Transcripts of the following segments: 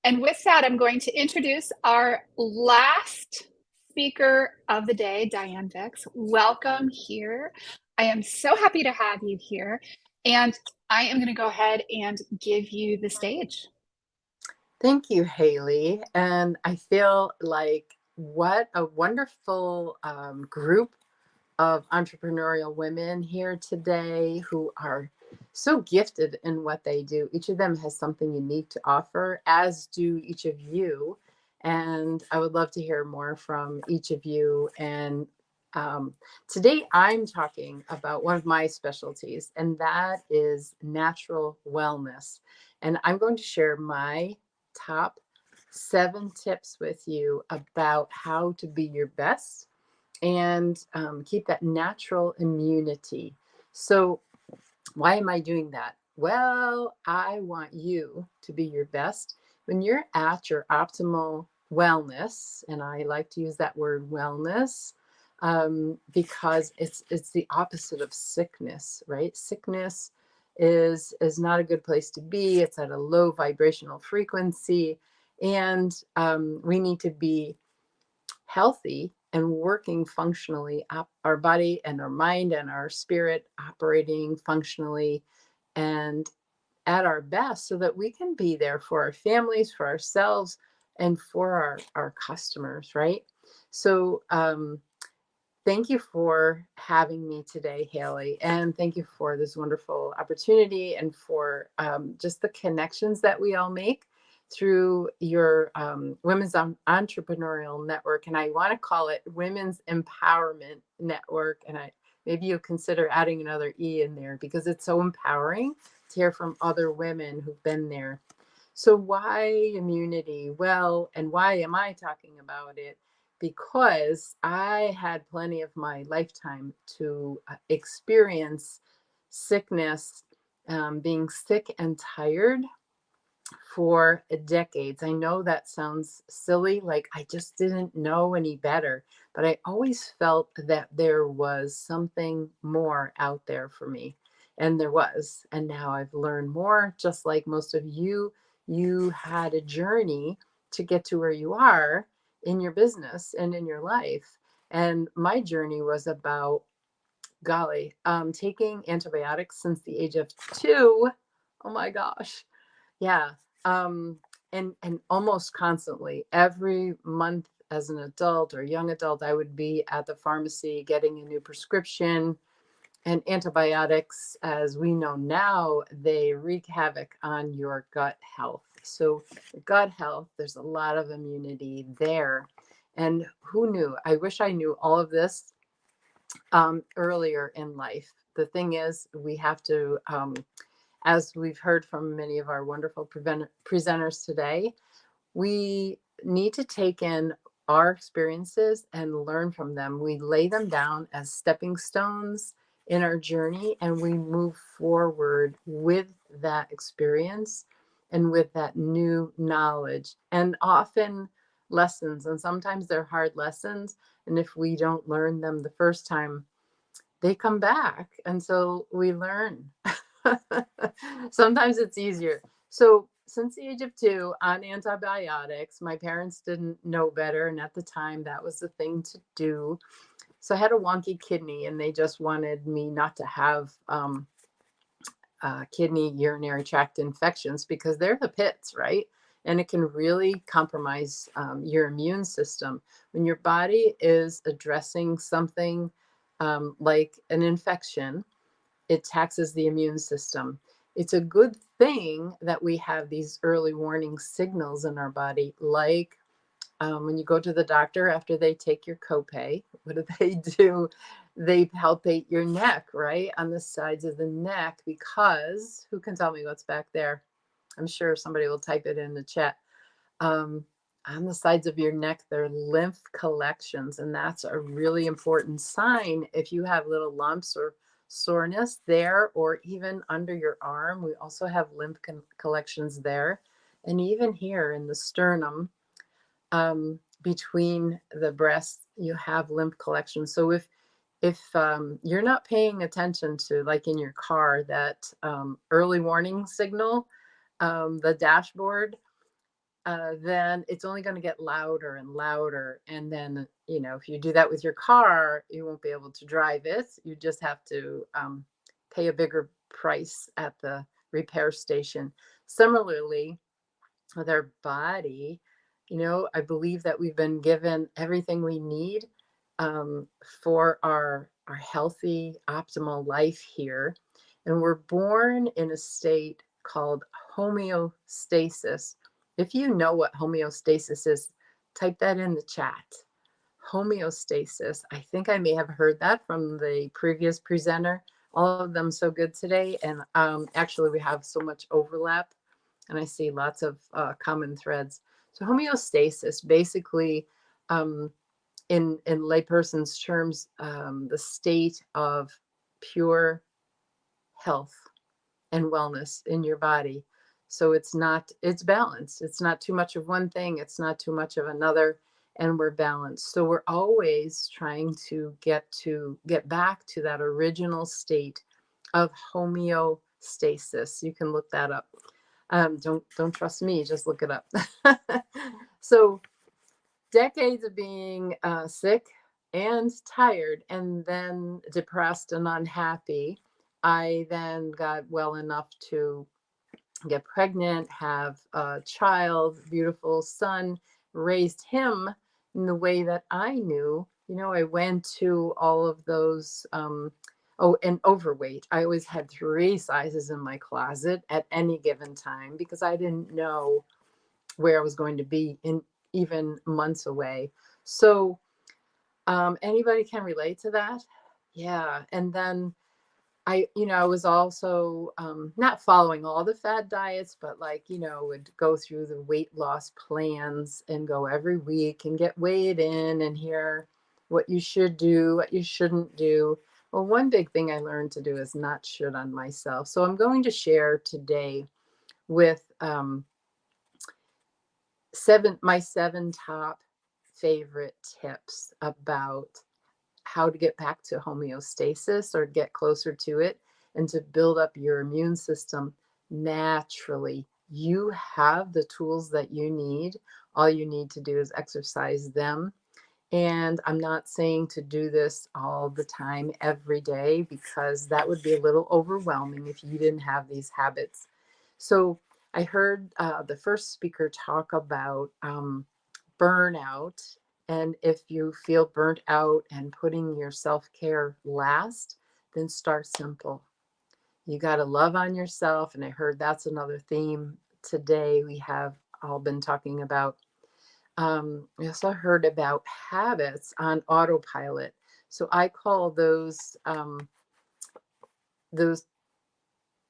And with that, I'm going to introduce our last speaker of the day, Diane Vic. Welcome here. I am so happy to have you here. And I am going to go ahead and give you the stage. Thank you, Haley. And I feel like what a wonderful group of entrepreneurial women here today who are so gifted in what they do. Each of them has something unique to offer, as do each of you. And I would love to hear more from each of you. And today I'm talking about one of my specialties, and that is natural wellness. And I'm going to share my top 7 tips with you about how to be your best and keep that natural immunity. So, why am I doing that? Well, I want you to be your best when you're at your optimal wellness, and I like to use that word wellness because it's the opposite of sickness, right? Sickness is not a good place to be. It's at a low vibrational frequency, and we need to be healthy and working functionally, our body and our mind and our spirit operating functionally and at our best so that we can be there for our families, for ourselves, and for our customers, right? So, thank you for having me today, Haley, and thank you for this wonderful opportunity and for just the connections that we all make through your Women's Entrepreneurial Network. And I want to call it Women's Empowerment Network. And maybe you'll consider adding another E in there because it's so empowering to hear from other women who've been there. So, why immunity? Well, and why am I talking about it? Because I had plenty of my lifetime to experience sickness, being sick and tired for decades. I know that sounds silly, like I just didn't know any better, but I always felt that there was something more out there for me. And there was. And now I've learned more, just like most of you. You had a journey to get to where you are in your business and in your life. And my journey was about, golly, taking antibiotics since the age of 2. Oh my gosh. Yeah. Um, and almost constantly, every month as an adult or young adult, I would be at the pharmacy getting a new prescription. And antibiotics, as we know now, they wreak havoc on your gut health. So, gut health, there's a lot of immunity there. And who knew? I wish I knew all of this earlier in life. The thing is, we have to as we've heard from many of our wonderful presenters today, we need to take in our experiences and learn from them. We lay them down as stepping stones in our journey and we move forward with that experience and with that new knowledge and often lessons. And sometimes they're hard lessons. And if we don't learn them the first time, they come back. And so we learn. Sometimes it's easier. So, since the age of 2 on antibiotics, my parents didn't know better. And at the time, that was the thing to do. So, I had a wonky kidney, and they just wanted me not to have kidney urinary tract infections because they're the pits, right? And it can really compromise your immune system. When your body is addressing something like an infection, it taxes the immune system. It's a good thing that we have these early warning signals in our body, like when you go to the doctor after they take your copay, what do? They palpate your neck, right? On the sides of the neck, because who can tell me what's back there? I'm sure somebody will type it in the chat. Um, on the sides of your neck, there are lymph collections, and that's a really important sign. If you have little lumps or soreness there, or even under your arm, we also have lymph collections there. And even here in the sternum, between the breasts, you have lymph collections. So if you're not paying attention to, like in your car, that early warning signal, the dashboard, then it's only going to get louder and louder. And then, if you do that with your car, you won't be able to drive it. You just have to pay a bigger price at the repair station. Similarly, with our body, I believe that we've been given everything we need for our healthy, optimal life here. And we're born in a state called homeostasis. If you know what homeostasis is, type that in the chat. Homeostasis. I think I may have heard that from the previous presenter. All of them so good today. And actually, we have so much overlap, and I see lots of common threads. So homeostasis, basically, in layperson's terms, the state of pure health and wellness in your body. So it's balanced. It's not too much of one thing. It's not too much of another. And we're balanced. So we're always trying to get back to that original state of homeostasis. You can look that up. Don't trust me. Just look it up. So decades of being sick and tired, and then depressed and unhappy. I then got well enough to get pregnant, have a child, beautiful son, raised him in the way that I knew. I went to all of those. Oh, and overweight. I always had 3 sizes in my closet at any given time because I didn't know where I was going to be in even months away. So anybody can relate to that. Yeah. And then I was also not following all the fad diets, but would go through the weight loss plans and go every week and get weighed in and hear what you should do, what you shouldn't do. Well, one big thing I learned to do is not should on myself. So I'm going to share today with my 7 top favorite tips about how to get back to homeostasis or get closer to it and to build up your immune system naturally. You have the tools that you need. All you need to do is exercise them. And I'm not saying to do this all the time, every day, because that would be a little overwhelming if you didn't have these habits. So I heard the first speaker talk about burnout. And if you feel burnt out and putting your self care last, then start simple. You got to love on yourself. And I heard that's another theme today we have all been talking about. I also heard about habits on autopilot. So I call those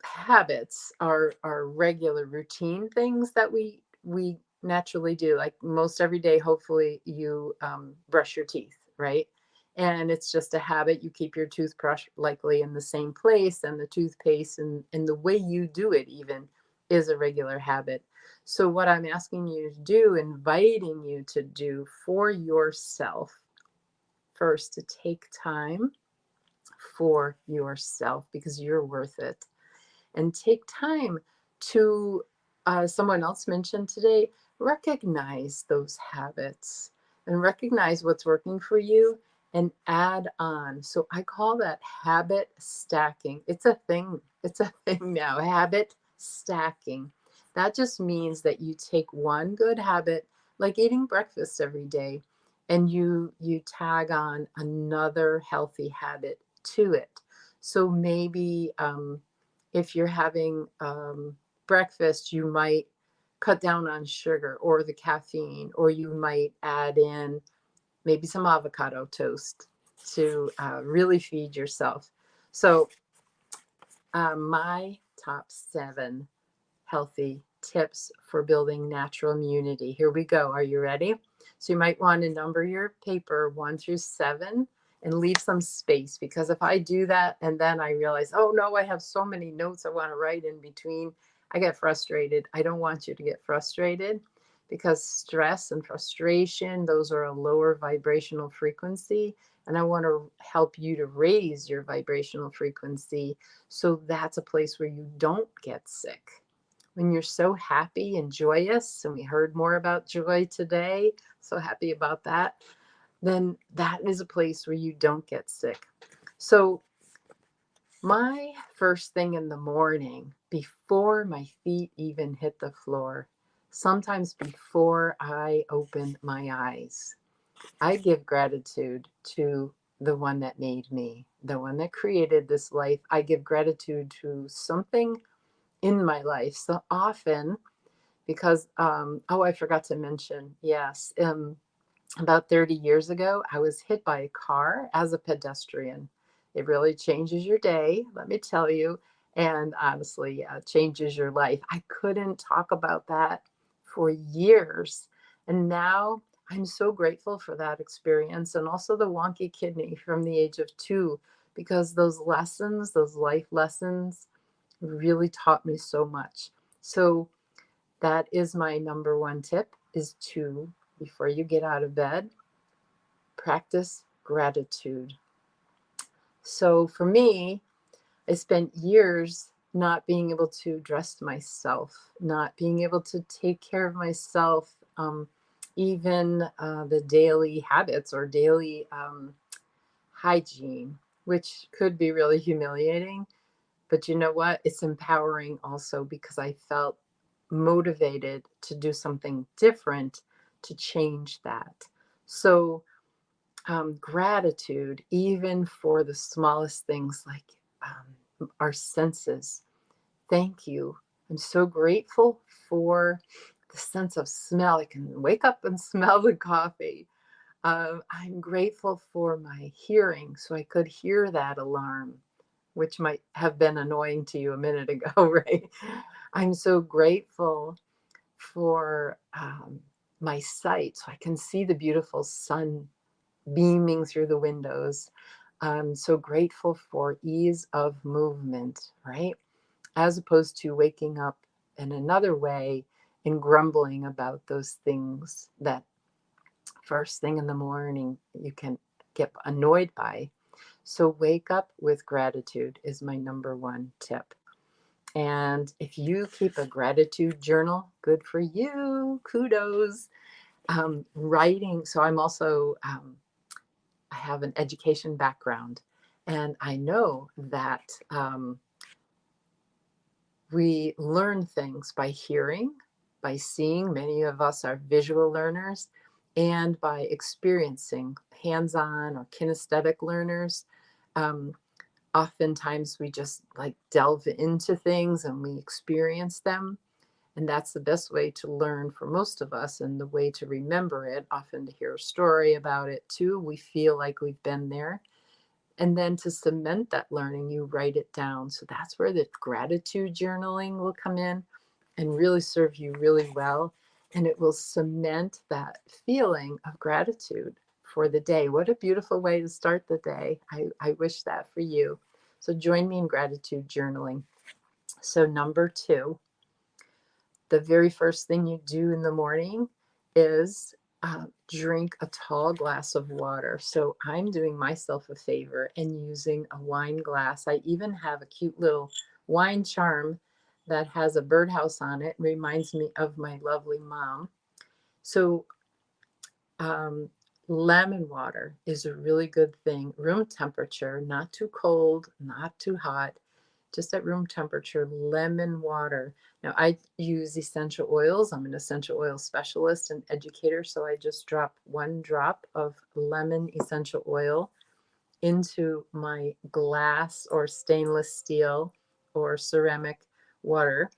habits are regular routine things that we naturally do. Like most every day, hopefully you brush your teeth, right? And it's just a habit. You keep your toothbrush likely in the same place, and the toothpaste and the way you do it even is a regular habit. So what I'm asking you to do, inviting you to do for yourself, first, to take time for yourself because you're worth it, and take time to, someone else mentioned today, recognize those habits and recognize what's working for you and add on. So I call that habit stacking. It's a thing. It's a thing now, habit stacking. That just means that you take one good habit, like eating breakfast every day, and you tag on another healthy habit to it. So maybe if you're having breakfast, you might cut down on sugar or the caffeine, or you might add in maybe some avocado toast to really feed yourself. So, my top 7 healthy tips for building natural immunity. Here we go. Are you ready? So you might want to number your paper 1 through 7 and leave some space, because if I do that and then I realize, oh no, I have so many notes I want to write in between, I get frustrated. I don't want you to get frustrated, because stress and frustration, those are a lower vibrational frequency. And I want to help you to raise your vibrational frequency. So that's a place where you don't get sick. when you're so happy and joyous, and we heard more about joy today, so happy about that, then that is a place where you don't get sick. So my first thing in the morning, before my feet even hit the floor, sometimes before I open my eyes, I give gratitude to the one that made me, the one that created this life. I give gratitude to something in my life. So often, because, oh, I forgot to mention, yes, about 30 years ago, I was hit by a car as a pedestrian. It really changes your day, let me tell you, and honestly, changes your life. I couldn't talk about that for years. And now I'm so grateful for that experience and also the wonky kidney from the age of 2, because those lessons, those life lessons, really taught me so much. So that is my number one tip, is to, before you get out of bed, practice gratitude. So for me, I spent years not being able to dress myself, not being able to take care of myself, even the daily habits or daily hygiene, which could be really humiliating. But you know what? It's empowering also, because I felt motivated to do something different to change that. So, gratitude, even for the smallest things like our senses. Thank you. I'm so grateful for the sense of smell. I can wake up and smell the coffee. I'm grateful for my hearing, so I could hear that alarm, which might have been annoying to you a minute ago, right? I'm so grateful for my sight, so I can see the beautiful sun beaming through the windows. I'm so grateful for ease of movement, right? As opposed to waking up in another way and grumbling about those things that first thing in the morning you can get annoyed by. So, wake up with gratitude is my number one tip. And if you keep a gratitude journal, good for you. Kudos. Writing. So, I'm also, I have an education background. And I know that we learn things by hearing, by seeing. Many of us are visual learners, and by experiencing, hands on or kinesthetic learners. Um, Oftentimes we just like delve into things and we experience them. And that's the best way to learn for most of us, and the way to remember it, often to hear a story about it too. We feel like we've been there. And then to cement that learning, you write it down. So that's where the gratitude journaling will come in and really serve you really well. And it will cement that feeling of gratitude for the day. What a beautiful way to start the day. I wish that for you. So join me in gratitude journaling. So, number 2, the very first thing you do in the morning is drink a tall glass of water. So I'm doing myself a favor and using a wine glass. I even have a cute little wine charm that has a birdhouse on it. It reminds me of my lovely mom. So um, lemon water is a really good thing. Room temperature, not too cold, not too hot, just at room temperature, lemon water. Now, I use essential oils. I'm an essential oil specialist and educator, so I just drop 1 drop of lemon essential oil into my glass or stainless steel or ceramic water.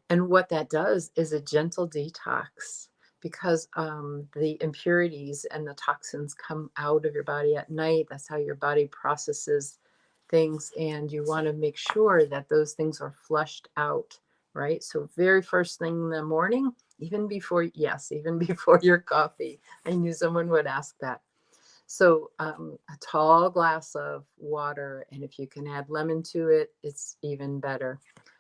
And what that does is a gentle detox, because the impurities and the toxins come out of your body at night. That's how your body processes things. And you want to make sure that those things are flushed out, right? So, very first thing in the morning, even before, yes, even before your coffee. I knew someone would ask that. So, a tall glass of water, and if you can add lemon to it, it's even better.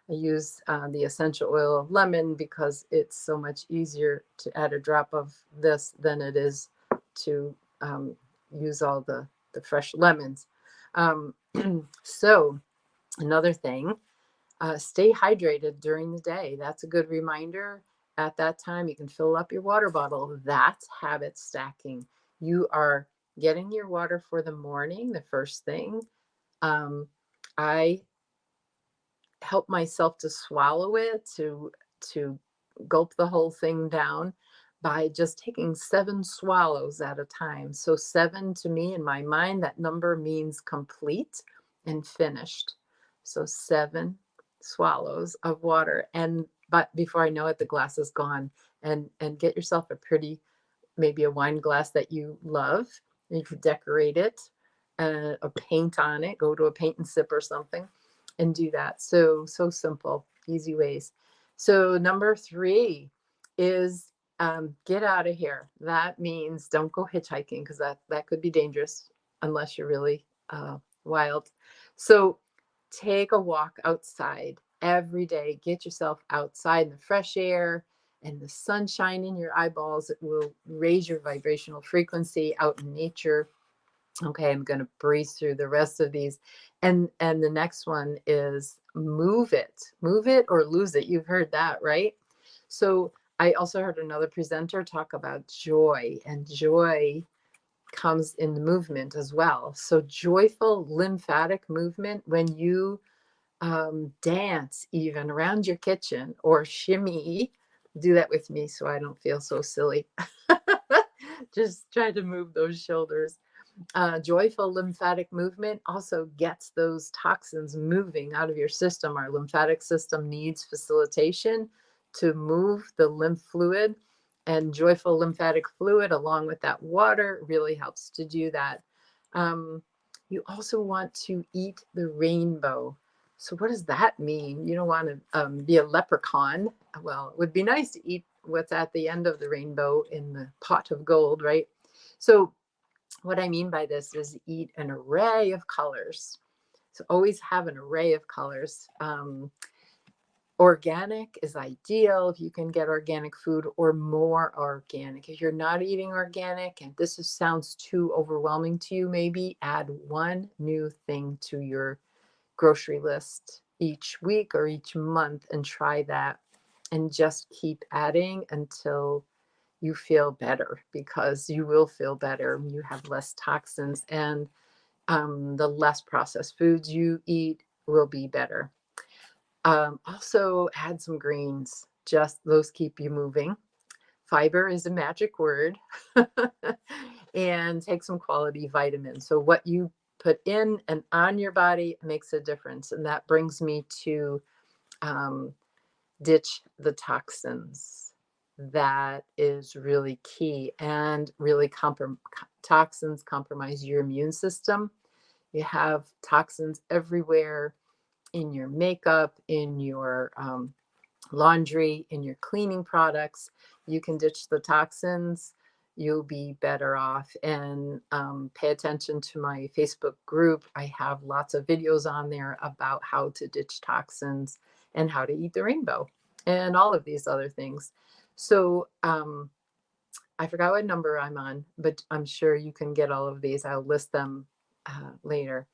I use the essential oil of lemon because it's so much easier to add a drop of this than it is to use all the fresh lemons. Um, so, another thing, stay hydrated during the day. That's a good reminder. At that time, you can fill up your water bottle. That's habit stacking. You are getting your water for the morning, the first thing. I help myself to swallow it, to gulp the whole thing down by just taking 7 swallows at a time. So 7 to me in my mind, that number means complete and finished. So 7 swallows of water, and but before I know it, the glass is gone. And get yourself a pretty, maybe a wine glass that you love. You could decorate it, a paint on it, go to a paint and sip or something, and do that. So simple, easy ways. So number 3 is get out of here. That means don't go hitchhiking, because that could be dangerous unless you're really wild. So take a walk outside every day. Get yourself outside in the fresh air and the sunshine in your eyeballs. It will raise your vibrational frequency out in nature. Okay, I'm going to breeze through the rest of these. And the next one is move it. Move it or lose it. You've heard that, right? So I also heard another presenter talk about joy, and joy comes in the movement as well. So joyful lymphatic movement, when you dance even around your kitchen or shimmy. Do that with me so I don't feel so silly. Just try to move those shoulders. Joyful lymphatic movement also gets those toxins moving out of your system. Our lymphatic system needs facilitation to move the lymph fluid, and joyful lymphatic fluid, along with that water, really helps to do that. You also want to eat the rainbow. So, what does that mean? You don't want to be a leprechaun. Well, it would be nice to eat what's at the end of the rainbow in the pot of gold, right? So, what I mean by this is eat an array of colors. So always have an array of colors. Organic is ideal if you can get organic food, or more organic. If you're not eating organic and sounds too overwhelming to you, maybe add one new thing to your grocery list each week or each month and try that, and just keep adding until you feel better, because you will feel better. You have less toxins, and the less processed foods you eat will be better. Also, add some greens. Just those keep you moving. Fiber is a magic word. And take some quality vitamins. So what you put in and on your body makes a difference. And that brings me to ditch the toxins. That is really key, and really toxins compromise your immune system. You have toxins everywhere, in your makeup, in your laundry, in your cleaning products. You can ditch the toxins, you'll be better off. And pay attention to my Facebook group. I have lots of videos on there about how to ditch toxins and how to eat the rainbow and all of these other things. So I forgot what number I'm on, but I'm sure you can get all of these. I'll list them later.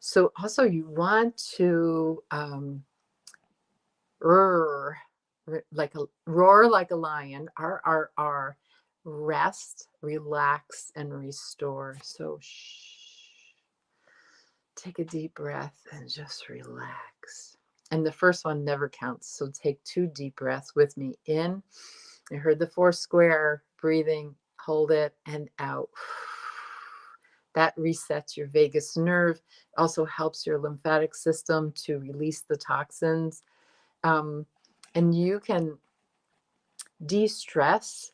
So also you want to roar like a lion. R. Rest, relax, and restore. So take a deep breath and just relax. And the first one never counts. So take 2 deep breaths with me. In. I heard the 4 square breathing. Hold it and out. That resets your vagus nerve. Also helps your lymphatic system to release the toxins. And you can de-stress.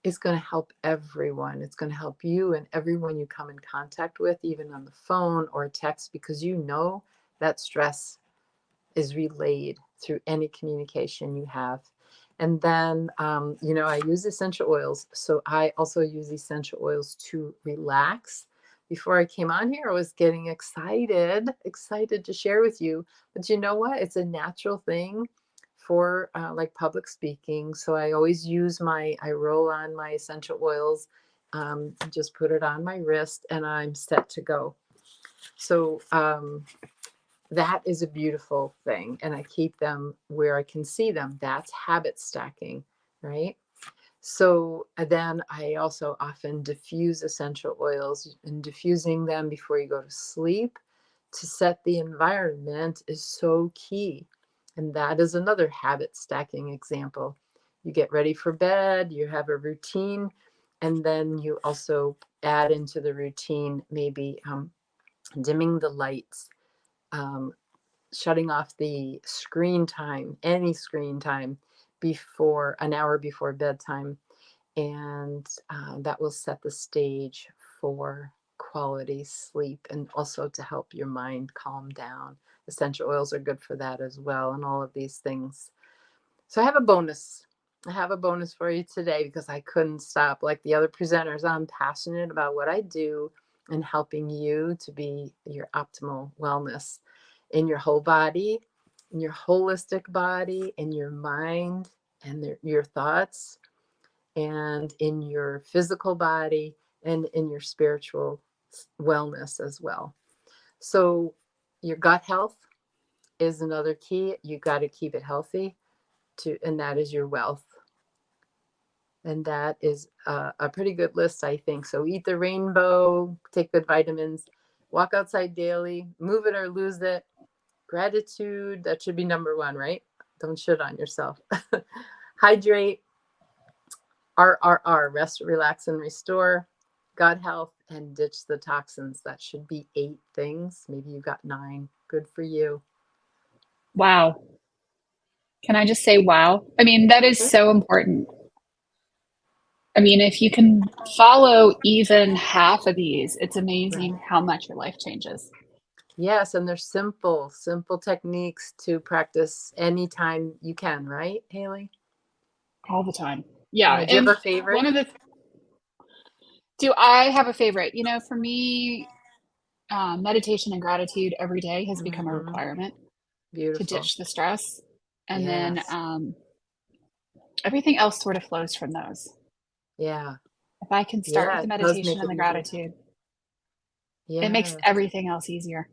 Is going to help everyone. It's going to help you and everyone you come in contact with, even on the phone or text, because you know that stress is relayed through any communication you have. And then, I use essential oils. So I also use essential oils to relax. Before I came on here, I was getting excited to share with you. But you know what? It's a natural thing for like public speaking. So I always I roll on my essential oils, just put it on my wrist, and I'm set to go. So that is a beautiful thing. And I keep them where I can see them. That's habit stacking, right? So then I also often diffuse essential oils, and diffusing them before you go to sleep to set the environment is so key. And that is another habit stacking example. You get ready for bed, you have a routine, and then you also add into the routine maybe dimming the lights, um, shutting off the screen time, any screen time, before an hour before bedtime, and that will set the stage for quality sleep and also to help your mind calm down. Essential oils are good for that as well, and all of these things. So I have a bonus. I have a bonus for you today because I couldn't stop. Like the other presenters, I'm passionate about what I do and helping you to be your optimal wellness in your whole body, in your holistic body, in your mind and your thoughts, and in your physical body and in your spiritual wellness as well. So your gut health is another key. You got to keep it healthy and that is your wealth. And that is a pretty good list, I think. So eat the rainbow, take good vitamins, walk outside daily, move it or lose it. Gratitude, that should be number one, right? Don't shit on yourself. Hydrate, rest, relax, and restore. Gut health, and ditch the toxins. That should be 8 things. Maybe you got 9. Good for you. Wow. Can I just say, wow? I mean, that is so important. I mean, if you can follow even half of these, it's amazing Right. how much your life changes. Yes, and they're simple techniques to practice anytime you can, right, Haley? All the time. Yeah. Yeah. Do you And have a favorite? one of the, do I have a favorite? For me, meditation and gratitude every day has become a Mm-hmm. requirement to Beautiful. ditch the stress. And then Yes. everything else sort of flows from those. Yeah. If I can start with Yeah. the It does meditation make and it the easier. gratitude, it makes Yes. everything else easier.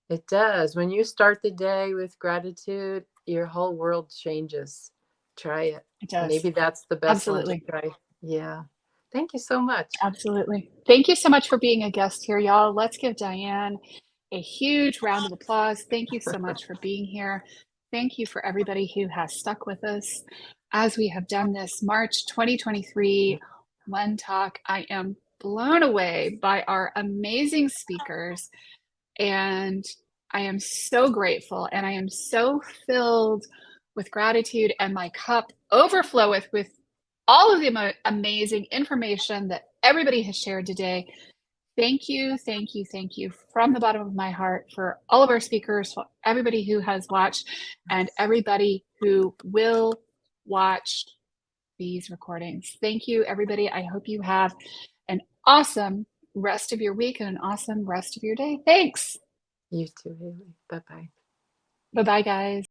It does. When you start the day with gratitude, your whole world changes. Try it. It does. Maybe that's the best one to Absolutely. try. Yeah. Thank you so much. Absolutely. Thank you so much for being a guest here, y'all. Let's give Diane a huge round of applause. Thank you so much for being here. Thank you for everybody who has stuck with us as we have done this March 2023 WEN Talk. I am blown away by our amazing speakers, and I am so grateful, and I am so filled with gratitude, and my cup overfloweth with all of the amazing information that everybody has shared today. Thank you, thank you, thank you from the bottom of my heart for all of our speakers, for everybody who has watched, and everybody who will watch these recordings. Thank you, everybody. I hope you have an awesome rest of your week and an awesome rest of your day. Thanks. You too, Haley. Bye bye. Bye bye, guys.